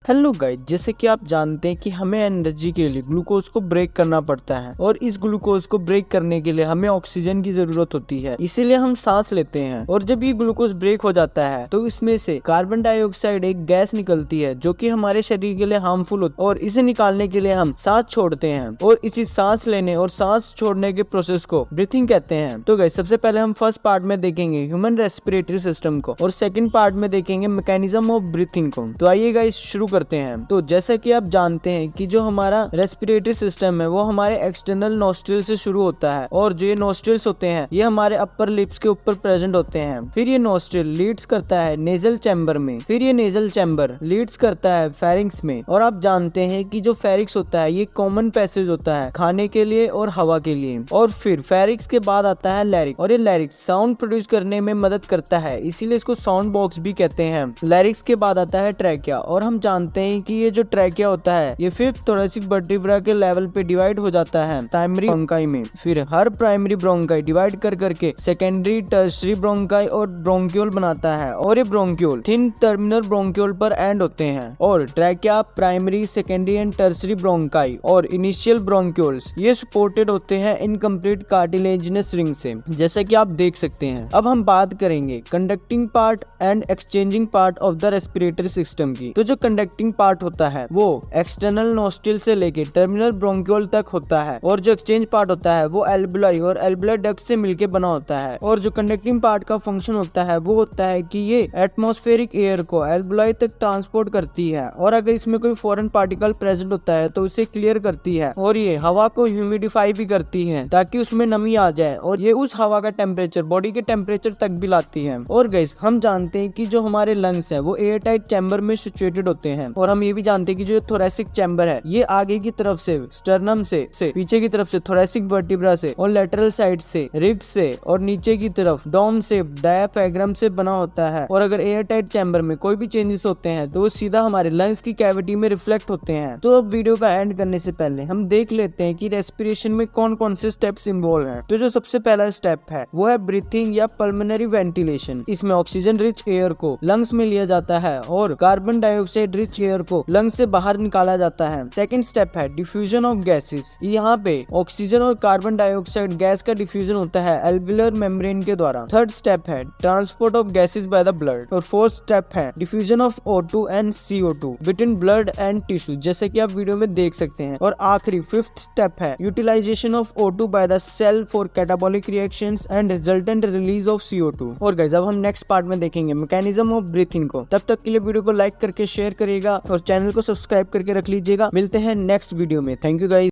Hello guys, जैसे कि आप जानते हैं कि हमें एनर्जी के लिए ग्लूकोज को ब्रेक करना पड़ता है और इस ग्लूकोज को ब्रेक करने के लिए हमें ऑक्सीजन की जरूरत होती है, इसीलिए हम सांस लेते हैं। और जब ये ग्लूकोज ब्रेक हो जाता है तो इसमें से कार्बन डाइऑक्साइड एक गैस निकलती है जो कि हमारे शरीर के लिए हार्मफुल होती है और इसे निकालने के लिए हम सांस छोड़ते हैं और इसी सांस लेने और सांस छोड़ने के प्रोसेस को ब्रीथिंग कहते हैं। तो गाइस, सबसे पहले हम फर्स्ट पार्ट में देखेंगे ह्यूमन रेस्पिरेटरी सिस्टम को और सेकंड पार्ट में देखेंगे मैकेनिज्म ऑफ ब्रीथिंग को। तो आइए गाइस शुरू करते हैं। तो जैसा कि आप जानते हैं कि जो हमारा रेस्पिरेटरी सिस्टम है वो हमारे एक्सटर्नल नोस्ट्रिल से शुरू होता है और जो ये नोस्ट्रिल्स होते हैं ये हमारे अपर लिप्स के ऊपर प्रेजेंट होते हैं। फिर ये नोस्ट्रिल लीड्स करता है नेजल चैम्बर में, फिर ये नेजल चैम्बर लीड्स करता है फेरिंक्स में। और आप जानते हैं कि जो फेरिक्स होता है ये कॉमन पैसेज होता है खाने के लिए और हवा के लिए। और फिर फेरिक्स के बाद आता है लैरिक्स और ये लैरिक्स साउंड प्रोड्यूस करने में मदद करता है, इसीलिए इसको साउंड बॉक्स भी कहते हैं। लैरिक्स के बाद आता है ट्रैकिया और हम जानते हैं कि ये जो ट्रैकिया होता है ये फिफ्थ थोरेसिक वर्टिब्रा के लेवल पे डिवाइड हो जाता है प्राइमरी ब्रोंकाई में। फिर हर प्राइमरी ब्रोंकाई डिवाइड कर करके सेकेंडरी, टर्शियरी ब्रोंकाई और ब्रोंक्यूल बनाता है और ये ब्रोंक्यूल थिन टर्मिनल ब्रोंक्यूल पर एंड होते हैं। और trachea, primary, secondary and tertiary bronchi और इनिशियल ब्रोंक्यूल्स ये सपोर्टेड होते हैं इनकम्प्लीट कार्टिलेजिनस रिंग से, जैसे कि आप देख सकते हैं। अब हम बात करेंगे conducting part and exchanging part of the respiratory system की। तो जो कंडक्टिंग पार्ट होता है वो एक्सटर्नल नोस्ट्रिल से लेके टर्मिनल ब्रोंक्यूल तक होता है और जो एक्सचेंज पार्ट होता है वो एल्बुलाई और एल्बुलर डक्ट से मिलके बना होता है। और जो कंडक्टिंग पार्ट का फंक्शन होता है वो होता है कि ये एटमॉस्फेरिक एयर को एल्बुलाई तक ट्रांसपोर्ट करती है और अगर इसमें कोई फॉरेन पार्टिकल प्रेजेंट होता है तो उसे क्लियर करती है और ये हवा को ह्यूमिडिफाई भी करती है ताकि उसमें नमी आ जाए और ये उस हवा का टेम्परेचर बॉडी के टेम्परेचर तक भी लाती है। और गाइस, हम जानते हैं कि जो हमारे लंग्स है वो एयर टाइट चैम्बर में सिचुएटेड होते हैं और हम ये भी जानते हैं कि जो थोरेसिक चैम्बर है ये आगे की तरफ से स्टर्नम से पीछे की तरफ से थोरेसिक वर्टिब्रा से और लेटरल साइड से रिब्स से और नीचे की तरफ डोम से डायाफ्राम से बना होता है। और अगर एयर टाइट चैम्बर में कोई भी चेंजेस होते हैं तो वो सीधा हमारे लंग्स की कैविटी में रिफ्लेक्ट होते हैं। तो अब वीडियो का एंड करने से पहले हम देख लेते हैं कि रेस्पिरेशन में कौन कौन से स्टेप्स इन्वॉल्व हैं। तो जो सबसे पहला स्टेप है वो है ब्रीथिंग या पल्मोनरी वेंटिलेशन। इसमें ऑक्सीजन रिच एयर को लंग्स में लिया जाता है और कार्बन डाइऑक्साइड रिच एयर को लंग्स से बाहर निकाला जाता है। सेकंड स्टेप है डिफ्यूजन ऑफ गैसेस। यहाँ पे ऑक्सीजन और कार्बन डाइऑक्साइड गैस का डिफ्यूजन होता है एल्वियुलर मेम्ब्रेन के द्वारा। थर्ड स्टेप है transport of gases by the blood और फोर्थ स्टेप है diffusion of O2 and CO2 between blood and tissue, जैसे कि आप वीडियो में देख सकते हैं। और आखिरी फिफ्थ स्टेप है utilization of O2 by the cell for catabolic reactions and resultant release of CO2। और गाइस, अब हम नेक्स्ट पार्ट में देखेंगे मैकेनिज्म ऑफ ब्रीथिंग को। तब तक के लिए वीडियो को लाइक करके शेयर करिएगा और चैनल को सब्सक्राइब करके रख लीजिएगा। मिलते हैं नेक्स्ट वीडियो में। Thank you guys.